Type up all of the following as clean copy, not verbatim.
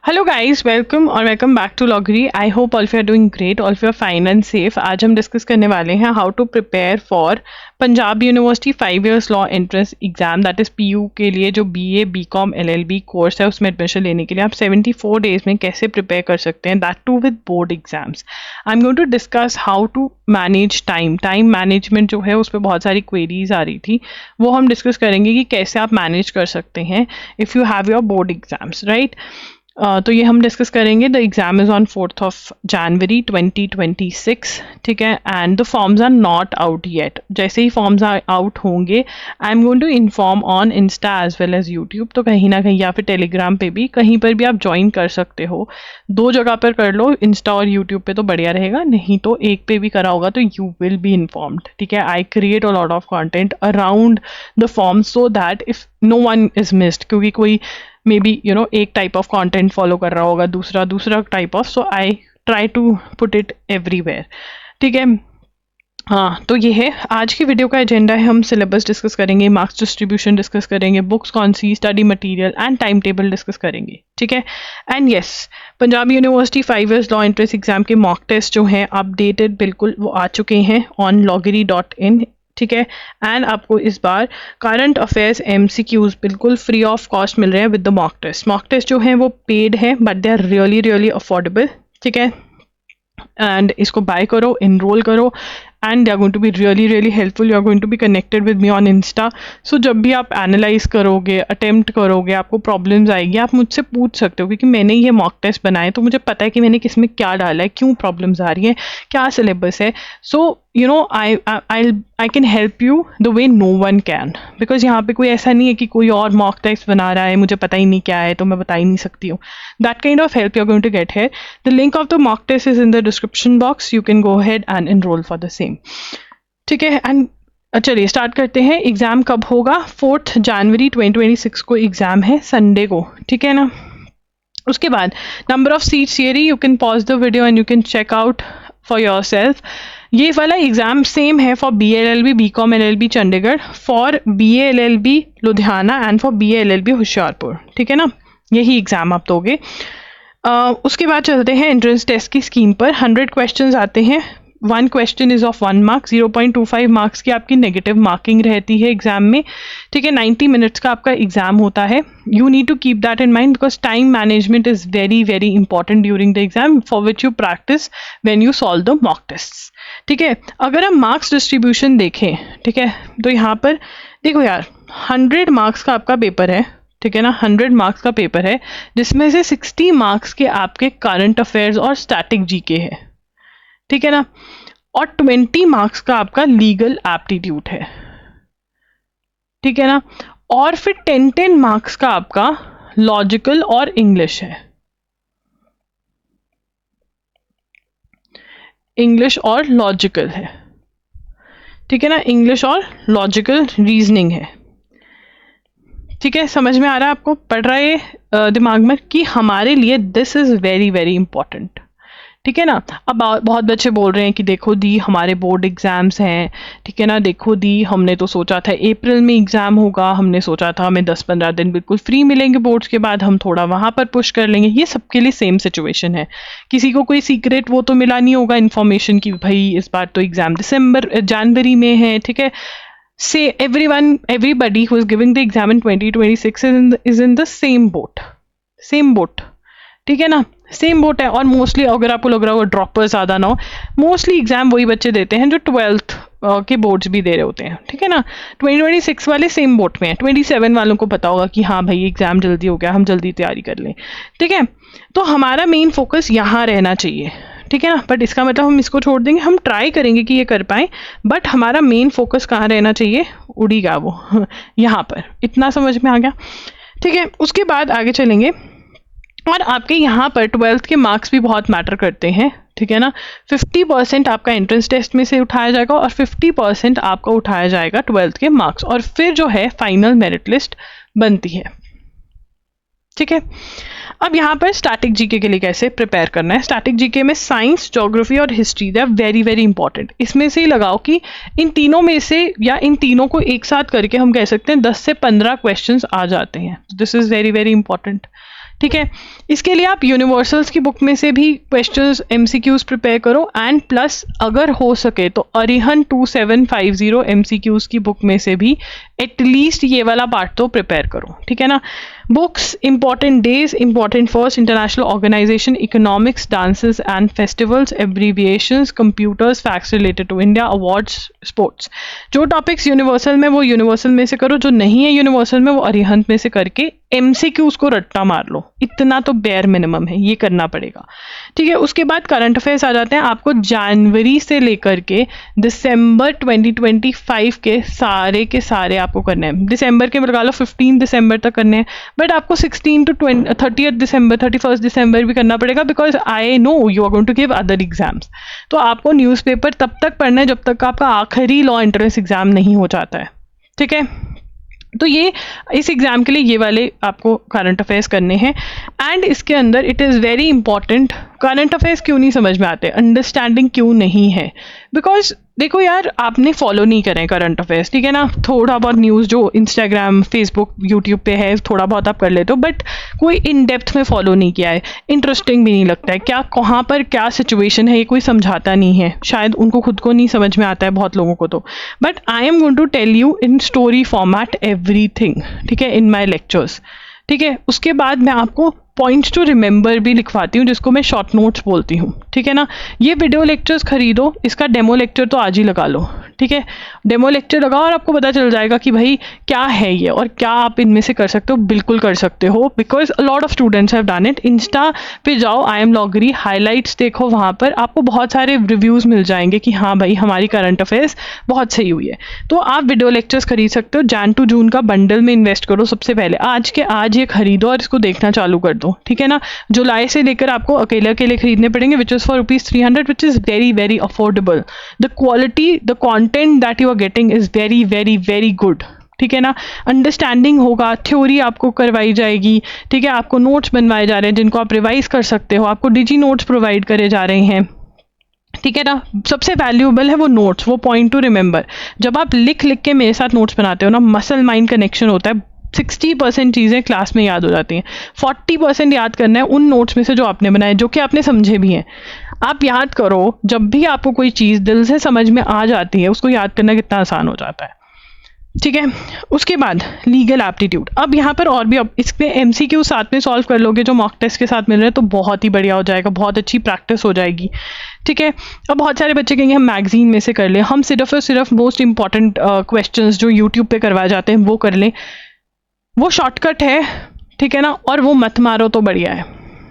Hello guys, welcome back to लॉगरी। I hope all of you are doing great, all of you are fine and safe. आज हम discuss करने वाले हैं how to prepare for Punjab university 5 years law entrance exam, that is PU के लिए जो BA BCom LLB course है उसमें एडमिशन लेने के लिए आप 74 डेज में कैसे प्रिपेयर कर सकते हैं, that too with board exams. I am going to discuss how to manage time management जो है उस पर बहुत सारी क्वेरीज आ रही थी, वो हम डिस्कस करेंगे कि कैसे आप मैनेज कर सकते हैं if you have your board exams, right. तो ये हम डिस्कस करेंगे। The exam is on 4th of January 2026, ठीक है। And the forms are not out yet. जैसे ही फॉर्म्स आउट होंगे I am going to inform on insta as well as YouTube, तो कहीं ना कहीं या फिर टेलीग्राम पे भी कहीं पर भी आप ज्वाइन कर सकते हो। दो जगह पर कर लो, इंस्टा और यूट्यूब पे तो बढ़िया रहेगा, नहीं तो एक पे भी करा होगा तो यू विल बी इन्फॉर्म्ड, ठीक है। I create a lot of content around the form so that if no one is missed, क्योंकि कोई मे बी एक टाइप ऑफ कंटेंट फॉलो कर रहा होगा, दूसरा type of, so I try to put it everywhere, ठीक है। हाँ, तो ये है आज की वीडियो का एजेंडा है। हम सिलेबस डिस्कस करेंगे, मार्क्स डिस्ट्रीब्यूशन डिस्कस करेंगे, बुक्स कौन सी, study material and time table discuss करेंगे, ठीक है। And yes, Punjab university 5 years law entrance exam के मॉक टेस्ट जो हैं अपडेटेड बिल्कुल वो आ चुके हैं ऑन loggery.in, ठीक है। एंड आपको इस बार करंट अफेयर्स MCQs बिल्कुल फ्री ऑफ कॉस्ट मिल रहे हैं with the mock test. Mock test जो हैं वो पेड है but they are really affordable, ठीक है। एंड इसको बाय करो, इनरोल करो, and they are going to be really helpful. You are going to be connected with me on insta, so जब भी आप एनालाइज करोगे, अटेम्प्ट करोगे, आपको प्रॉब्लम्स आएगी, आप मुझसे पूछ सकते हो, क्योंकि मैंने ये मॉक टेस्ट बनाए तो मुझे पता है कि मैंने किस में क्या डाला है, क्यों प्रॉब्लम्स आ रही हैं, क्या सिलेबस है। सो I can help you the way no one can, because यहाँ पे कोई ऐसा नहीं है कि कोई और मॉक टेस्ट बना रहा है, मुझे पता ही नहीं क्या है तो मैं बता ही नहीं सकती हूँ। That kind of help you're going to get here. The link of the mock test is in the description box. You can go ahead and enroll for the same. ठीक है। एंड चलिए स्टार्ट करते हैं। Exam कब होगा? 4th January 2026 को exam है, Sunday को, ठीक है ना। उसके बाद number of seats theory, you can pause the video and you can check out for yourself. ये वाला एग्जाम सेम है for BA-LLB BCom LLB Chandigarh, for BA-LLB Ludhiana and for BA-LLB Hoshiarpur, ठीक है ना। यही एग्जाम आप दोगे। उसके बाद चलते हैं एंट्रेंस टेस्ट की स्कीम पर। 100 क्वेश्चंस आते हैं, 1 question is of 1 mark, 0.25 marks की आपकी नेगेटिव मार्किंग रहती है एग्जाम में, ठीक है। 90 मिनट्स का आपका एग्जाम होता है। You need to keep that in mind because time management is very important during the exam, for which you practice when you solve the mock tests, ठीक है। अगर हम मार्क्स डिस्ट्रीब्यूशन देखें, ठीक है, तो यहाँ पर देखो यार, 100 मार्क्स का आपका पेपर है, ठीक है ना। 100 मार्क्स का पेपर है जिसमें से 60 मार्क्स के आपके करंट अफेयर्स और स्टैटिक जीके है, ठीक है ना, और 20 मार्क्स का आपका लीगल एप्टीट्यूड है, ठीक है ना, और फिर 10 मार्क्स का आपका लॉजिकल और इंग्लिश है, इंग्लिश और लॉजिकल है, ठीक है ना, इंग्लिश और लॉजिकल रीजनिंग है, ठीक है। समझ में आ रहा है आपको? पढ़ रहा है दिमाग में कि हमारे लिए दिस इज वेरी इंपॉर्टेंट, ठीक है ना। अब बहुत बच्चे बोल रहे हैं कि देखो दी हमारे बोर्ड एग्जाम्स हैं, ठीक है ना, देखो दी हमने तो सोचा था अप्रैल में एग्जाम होगा, हमने सोचा था हमें 10-15 दिन बिल्कुल फ्री मिलेंगे बोर्ड्स के बाद, हम थोड़ा वहाँ पर पुश कर लेंगे। ये सबके लिए सेम सिचुएशन है, किसी को कोई सीक्रेट वो तो मिला नहीं होगा इन्फॉर्मेशन की भाई इस बार तो एग्जाम जनवरी में है, ठीक है। से everybody who is giving the exam in 2026 is in the same boat, ठीक है ना, सेम बोट है। और मोस्टली अगर आपको लग रहा होगा ड्रॉपर ज़्यादा ना हो, मोस्टली एग्जाम वही बच्चे देते हैं जो 12th के बोर्ड्स भी दे रहे होते हैं, ठीक है ना। 2026 वाले सेम बोट में हैं। 27 वालों को पता होगा कि हाँ भाई एग्जाम जल्दी हो गया, हम जल्दी तैयारी कर लें, ठीक है। तो हमारा मेन फोकस यहाँ रहना चाहिए, ठीक है ना। बट इसका मतलब हम इसको छोड़ देंगे, हम ट्राई करेंगे कि ये कर पाएँ, बट हमारा मेन फोकस कहाँ रहना चाहिए? उड़ीगा वो यहाँ पर। इतना समझ में आ गया, ठीक है। उसके बाद आगे चलेंगे, और आपके यहाँ पर 12th के मार्क्स भी बहुत मैटर करते हैं, ठीक है ना। 50% आपका एंट्रेंस टेस्ट में से उठाया जाएगा और 50% आपका उठाया जाएगा 12th के मार्क्स, और फिर जो है फाइनल मेरिट लिस्ट बनती है, ठीक है। अब यहाँ पर स्टैटिक जीके के लिए कैसे प्रिपेयर करना है। स्टैटिक जीके में साइंस, ज्योग्राफी और history they are very important. इसमें से ही लगाओ कि इन तीनों में से या इन तीनों को एक साथ करके हम कह सकते हैं 10 से 15 क्वेश्चंस आ जाते हैं। दिस इज वेरी इंपॉर्टेंट, ठीक है। इसके लिए आप यूनिवर्सल्स की बुक में से भी क्वेश्चंस MCQs प्रिपेयर करो, एंड प्लस अगर हो सके तो अरिहंत 2750 MCQs की बुक में से भी एटलीस्ट ये वाला पार्ट तो प्रिपेयर करो, ठीक है ना। Books, important days, important first, international organisation, economics, dances and festivals, abbreviations, computers, facts related to India, awards, sports. जो टॉपिक्स यूनिवर्सल में वो यूनिवर्सल में से करो, जो नहीं है यूनिवर्सल में वो अरिहंत में से करके MCQs को रट्टा मार लो। इतना तो बेयर मिनिमम है, ये करना पड़ेगा, ठीक है। उसके बाद करंट अफेयर्स आ जाते हैं। आपको जनवरी से लेकर के दिसंबर 2025 के सारे आपको करने हैं। दिसंबर के लगा लो 15 दिसंबर तक करने हैं, बट आपको 16 to 30 दिसंबर 31 दिसंबर भी करना पड़ेगा, because I know you are going to give other exams. तो आपको न्यूज़पेपर तब तक पढ़ना है जब तक आपका आखिरी लॉ एंट्रेंस एग्जाम नहीं हो जाता है, ठीक है। तो ये इस एग्ज़ाम के लिए ये वाले आपको करंट अफेयर्स करने हैं। एंड इसके अंदर it is very important, current affairs क्यों नहीं समझ में आते, अंडरस्टैंडिंग क्यों नहीं है, बिकॉज देखो यार, आपने फॉलो नहीं करें करंट अफेयर्स, ठीक है ना। थोड़ा बहुत न्यूज़ जो इंस्टाग्राम, फेसबुक, यूट्यूब पे है, थोड़ा बहुत आप कर लेते हो, बट कोई इन डेप्थ में फॉलो नहीं किया है, इंटरेस्टिंग भी नहीं लगता है। क्या कहाँ पर क्या सिचुएशन है ये कोई समझाता नहीं है, शायद उनको खुद को नहीं समझ में आता है बहुत लोगों को तो। But I am going to tell you in story format everything, ठीक है, इन माई लेक्चर्स, ठीक है। उसके बाद मैं आपको पॉइंट्स टू रिमेंबर भी लिखवाती हूँ, जिसको मैं शॉर्ट नोट्स बोलती हूँ, ठीक है ना। ये वीडियो लेक्चर्स खरीदो, इसका डेमो लेक्चर तो आज ही लगा लो, ठीक है। डेमो लेक्चर लगाओ और आपको पता चल जाएगा कि भाई क्या है ये और क्या आप इनमें से कर सकते हो। बिल्कुल कर सकते हो, because a lot of students have done it. Insta पे जाओ, आई एम लॉगरी हाईलाइट्स देखो, वहाँ पर आपको बहुत सारे रिव्यूज़ मिल जाएंगे कि हाँ भाई हमारी करंट अफेयर्स बहुत सही हुई है। तो आप वीडियो लेक्चर्स खरीद सकते हो। Jan to June का बंडल में इन्वेस्ट करो सबसे पहले, आज के आज ये खरीदो और इसको देखना चालू कर दो, ठीक है ना। जुलाई से लेकर आपको अकेले अकेले खरीदने पड़ेंगे, which is for ₹300, which is very very affordable. The quality, the content that you are getting is very very very good, ठीक है ना। अंडरस्टैंडिंग होगा, थ्योरी आपको करवाई जाएगी, ठीक है। आपको नोट्स बनवाए जा रहे हैं जिनको आप रिवाइज कर सकते हो, आपको डिजी नोट्स प्रोवाइड करे जा रहे हैं, ठीक है ना। सबसे वैल्यूएबल है वो नोट्स, वो पॉइंट टू रिमेंबर। जब आप लिख लिख के मेरे साथ नोट्स बनाते हो ना, मसल माइंड कनेक्शन होता है। 60% चीज़ें क्लास में याद हो जाती हैं, 40% याद करना है उन नोट्स में से जो आपने बनाए, जो कि आपने समझे भी हैं। आप याद करो, जब भी आपको कोई चीज़ दिल से समझ में आ जाती है, उसको याद करना कितना आसान हो जाता है, ठीक है। उसके बाद लीगल एप्टीट्यूड। अब यहाँ पर और भी, अब इसमें MCQ साथ में सॉल्व कर लोगे जो मॉक टेस्ट के साथ मिल रहे हैं, तो बहुत ही बढ़िया हो जाएगा, बहुत अच्छी प्रैक्टिस हो जाएगी, ठीक है। अब बहुत सारे बच्चे कहेंगे हम मैगजीन में से कर लें, हम सिर्फ और सिर्फ मोस्ट इंपॉर्टेंट क्वेश्चंस जो यूट्यूब पे करवाए जाते हैं वो कर लें। वो शॉर्टकट है, ठीक है ना, और वो मत मारो तो बढ़िया है,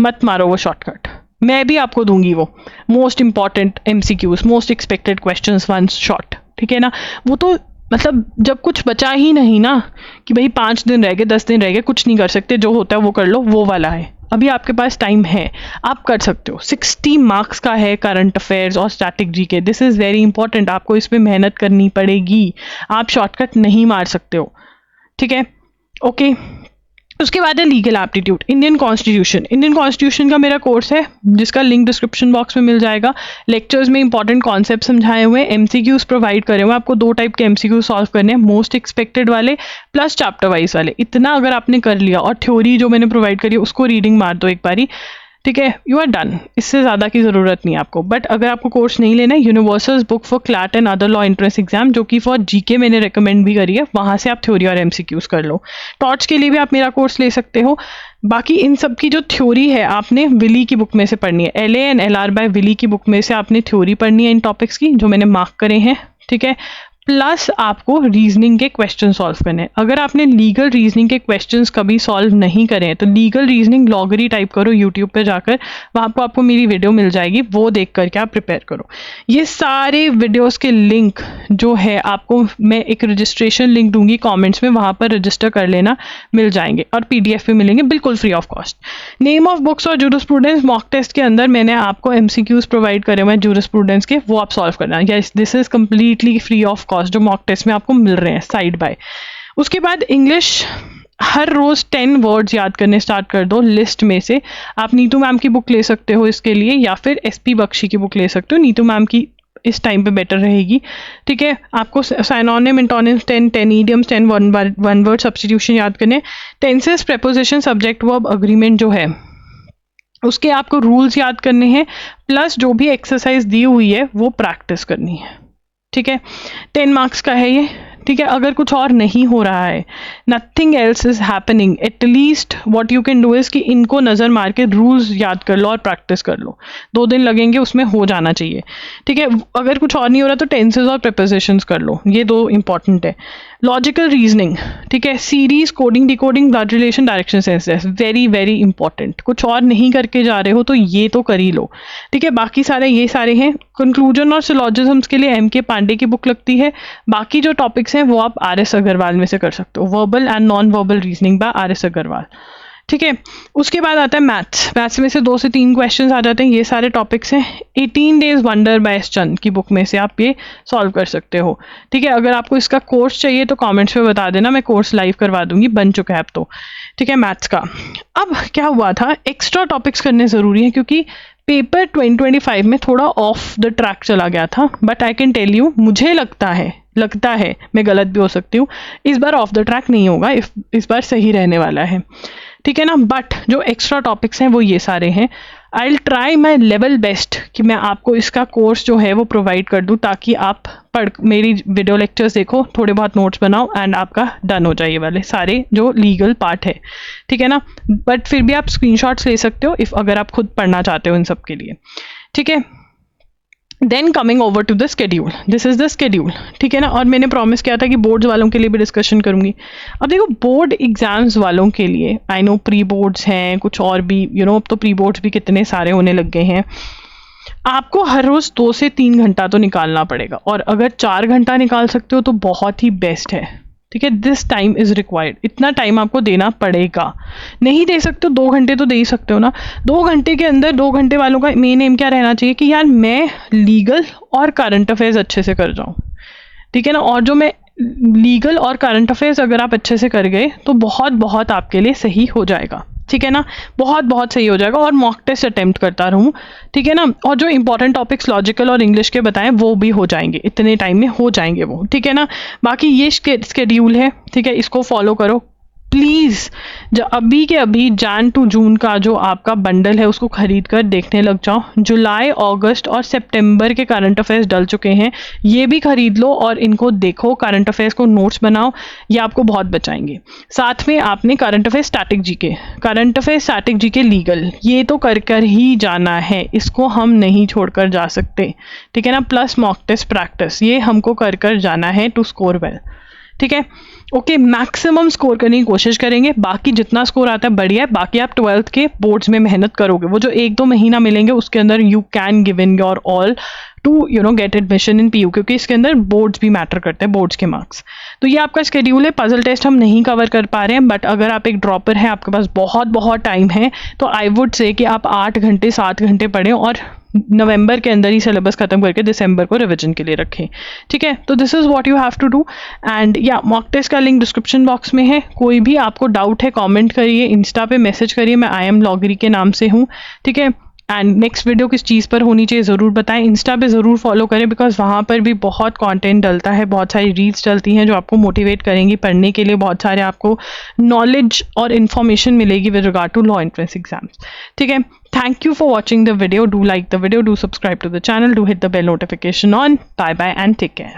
मत मारो वो शॉर्टकट। मैं भी आपको दूंगी वो most important MCQs, most expected questions one shot, ठीक है ना। वो तो मतलब जब कुछ बचा ही नहीं ना, कि भाई 5 दिन रह गए, 10 दिन रह गए, कुछ नहीं कर सकते, जो होता है वो कर लो, वो वाला है। अभी आपके पास टाइम है, आप कर सकते हो। 60 मार्क्स का है करंट अफेयर्स और static GK, this is very important. आपको इसमें मेहनत करनी पड़ेगी, आप शॉर्टकट नहीं मार सकते हो, ठीक है, ओके। उसके बाद है लीगल एप्टीट्यूड। इंडियन कॉन्स्टिट्यूशन का मेरा कोर्स है, जिसका लिंक डिस्क्रिप्शन बॉक्स में मिल जाएगा। लेक्चर्स में इंपॉर्टेंट कॉन्सेप्ट समझाए हुए हैं, MCQs प्रोवाइड करे हुए हैं। आपको 2 टाइप के MCQ सॉल्व करने हैं, मोस्ट एक्सपेक्टेड वाले प्लस चैप्टर वाइज वाले। इतना अगर आपने कर लिया, और थ्योरी जो मैंने प्रोवाइड करी है उसको रीडिंग मार दो एक बारी, ठीक है, यू आर डन। इससे ज़्यादा की ज़रूरत नहीं है आपको। बट अगर आपको कोर्स नहीं लेना है, universals book for CLAT and other law entrance exam, जो कि फॉर जीके मैंने रिकमेंड भी करी है, वहाँ से आप थ्योरी और MCQs कर लो। टॉर्च के लिए भी आप मेरा कोर्स ले सकते हो। बाकी इन सब की जो थ्योरी है आपने विली की बुक में से पढ़नी है, LA and LR by Wiley की बुक में से आपने थ्योरी पढ़नी है इन टॉपिक्स की, जो मैंने मार्क करे हैं, ठीक है। प्लस आपको रीजनिंग के क्वेश्चन सॉल्व करने हैं। अगर आपने लीगल रीजनिंग के क्वेश्चंस कभी सॉल्व नहीं करे हैं, तो लीगल रीजनिंग लॉगरी टाइप करो यूट्यूब पे जाकर, वहाँ पर आपको मेरी वीडियो मिल जाएगी, वो देख करके आप प्रिपेयर करो। ये सारे वीडियोस के लिंक जो है आपको मैं एक रजिस्ट्रेशन लिंक दूंगी कॉमेंट्स में, वहाँ पर रजिस्टर कर लेना, मिल जाएंगे, और PDF भी मिलेंगे बिल्कुल free of cost. Name of books और जूरिस्प्रूडेंस मॉक टेस्ट के अंदर मैंने आपको MCQs प्रोवाइड करे हुए हैं जूरिस्प्रूडेंस के, वो आप सॉल्व करना। Yes, this is completely free of cost, जो मॉक टेस्ट में आपको मिल रहे हैं साइड बाय। उसके बाद इंग्लिश, हर रोज 10 वर्ड्स याद करने स्टार्ट कर दो लिस्ट में से। आप नीतू मैम की बुक ले सकते हो इसके लिए, या फिर SP बख्शी की बुक ले सकते हो। नीतू मैम की इस टाइम पे बेटर रहेगी। ठीक है, आपको synonym, antonyms 10 idioms 10 one word substitution याद करने, tenses, preposition, subject verb, agreement जो है उसके आपको रूल्स याद करने हैं, प्लस जो भी एक्सरसाइज दी हुई है वो प्रैक्टिस करनी है। ठीक है, 10 मार्क्स का है ये। ठीक है, अगर कुछ और नहीं हो रहा है, nothing else is happening, at least what you can do is कि इनको नज़र मार के रूल्स याद कर लो और प्रैक्टिस कर लो। 2 दिन लगेंगे, उसमें हो जाना चाहिए। ठीक है, अगर कुछ और नहीं हो रहा तो टेंसेज और प्रीपोजिशंस कर लो, ये 2 इंपॉर्टेंट है। लॉजिकल रीजनिंग, ठीक है, series, coding, decoding, blood relation, direction sense, very very important. कुछ और नहीं करके जा रहे हो तो ये तो कर ही लो। ठीक है, बाकी सारे ये सारे हैं। कंक्लूजन और सिलॉजिज्म्स के लिए MK पांडे की बुक लगती है। बाकी जो टॉपिक्स हैं वो आप RS अग्रवाल में से कर सकते हो, verbal and non verbal reasoning by RS Agarwal. ठीक है, उसके बाद आता है मैथ्स में से 2 से 3 क्वेश्चंस आ जाते हैं, ये सारे टॉपिक्स हैं। 18 डेज वंडर बाय एस चंद की बुक में से आप ये सॉल्व कर सकते हो। ठीक है, अगर आपको इसका कोर्स चाहिए तो कमेंट्स में बता देना, मैं कोर्स लाइव करवा दूंगी, बन चुका है अब तो। ठीक है, मैथ्स का अब क्या हुआ था, एक्स्ट्रा टॉपिक्स करने ज़रूरी है क्योंकि पेपर 2025 में थोड़ा ऑफ द ट्रैक चला गया था, but I can tell you, मुझे लगता है मैं गलत भी हो सकती हूँ, इस बार ऑफ द ट्रैक नहीं होगा, इस बार सही रहने वाला है। ठीक है ना, बट जो एक्स्ट्रा टॉपिक्स हैं वो ये सारे हैं। I will try my level best कि मैं आपको इसका कोर्स जो है वो प्रोवाइड कर दूँ, ताकि आप मेरी वीडियो लेक्चर्स देखो, थोड़े बहुत नोट्स बनाओ एंड आपका डन हो जाए ये वाले सारे जो लीगल पार्ट है। ठीक है ना, बट फिर भी आप स्क्रीनशॉट्स ले सकते हो अगर आप खुद पढ़ना चाहते हो इन सब के लिए। ठीक है, then coming over to the schedule, this is the schedule. ठीक है ना, और मैंने प्रॉमिस किया था कि बोर्ड्स वालों के लिए भी डिस्कशन करूंगी। अब देखो, बोर्ड एग्जाम्स वालों के लिए आई नो प्री बोर्ड्स हैं, कुछ और भी अब तो प्री बोर्ड्स भी कितने सारे होने लग गए हैं। आपको हर रोज 2 से 3 घंटा तो निकालना पड़ेगा, और अगर 4 घंटा निकाल सकते हो तो बहुत ही बेस्ट है। ठीक है, दिस टाइम इज रिक्वायर्ड, इतना टाइम आपको देना पड़ेगा। नहीं दे सकते हो 2 घंटे तो दे ही सकते हो ना। 2 घंटे के अंदर 2 घंटे वालों का मेन एम क्या रहना चाहिए कि यार मैं लीगल और करंट अफेयर्स अच्छे से कर जाऊँ। ठीक है ना, और जो मैं लीगल और करंट अफेयर्स अगर आप अच्छे से कर गए तो बहुत बहुत आपके लिए सही हो जाएगा। ठीक है ना, बहुत बहुत सही हो जाएगा, और मॉक टेस्ट अटेम्प्ट करता रहूँ। ठीक है ना, और जो इंपॉर्टेंट टॉपिक्स लॉजिकल और इंग्लिश के बताएं वो भी हो जाएंगे, इतने टाइम में हो जाएंगे वो। ठीक है ना, बाकी ये स्केड्यूल है। ठीक है, इसको फॉलो करो प्लीज़। जो अभी के अभी Jan to June का जो आपका बंडल है उसको खरीद कर देखने लग जाओ। जुलाई, अगस्त और सितंबर के करंट अफेयर्स डल चुके हैं, ये भी खरीद लो और इनको देखो, करंट अफेयर्स को नोट्स बनाओ, ये आपको बहुत बचाएंगे। साथ में आपने current affairs static GK legal, ये तो कर ही जाना है, इसको हम नहीं छोड़कर जा सकते। ठीक है ना, प्लस मॉक टेस्ट प्रैक्टिस, ये हमको कर जाना है टू स्कोर वेल। ठीक है, ओके, मैक्सिमम स्कोर करने की कोशिश करेंगे, बाकी जितना स्कोर आता है बढ़िया है। बाकी आप 12th के बोर्ड्स में मेहनत करोगे, वो जो 1-2 महीना मिलेंगे उसके अंदर you can give in your all to get admission in PU, क्योंकि इसके अंदर बोर्ड्स भी मैटर करते हैं, बोर्ड्स के मार्क्स। तो ये आपका शेड्यूल है। पजल टेस्ट हम नहीं कवर कर पा रहे हैं, बट अगर आप एक ड्रॉपर हैं, आपके पास बहुत बहुत टाइम है, तो आई वुड से कि आप 8 घंटे 7 घंटे पढ़ें और नवंबर के अंदर ही सिलेबस खत्म करके दिसंबर को रिवीजन के लिए रखें। ठीक है, तो this is what you have to do. And या मॉक टेस्ट का लिंक डिस्क्रिप्शन बॉक्स में है, कोई भी आपको डाउट है कमेंट करिए, इंस्टा पे मैसेज करिए, मैं IM लॉगरी के नाम से हूँ। ठीक है, एंड नेक्स्ट वीडियो किस चीज़ पर होनी चाहिए ज़रूर बताएं। इंस्टा पे ज़रूर फॉलो करें, बिकॉज वहाँ पर भी बहुत कंटेंट डलता है, बहुत सारी रील्स डलती हैं जो आपको मोटिवेट करेंगी पढ़ने के लिए, बहुत सारे आपको नॉलेज और इन्फॉर्मेशन मिलेगी with regard to law entrance exams. ठीक है, thank you for watching the video. Do like the video, do subscribe to the channel, do hit the bell notification on. Bye bye and take care.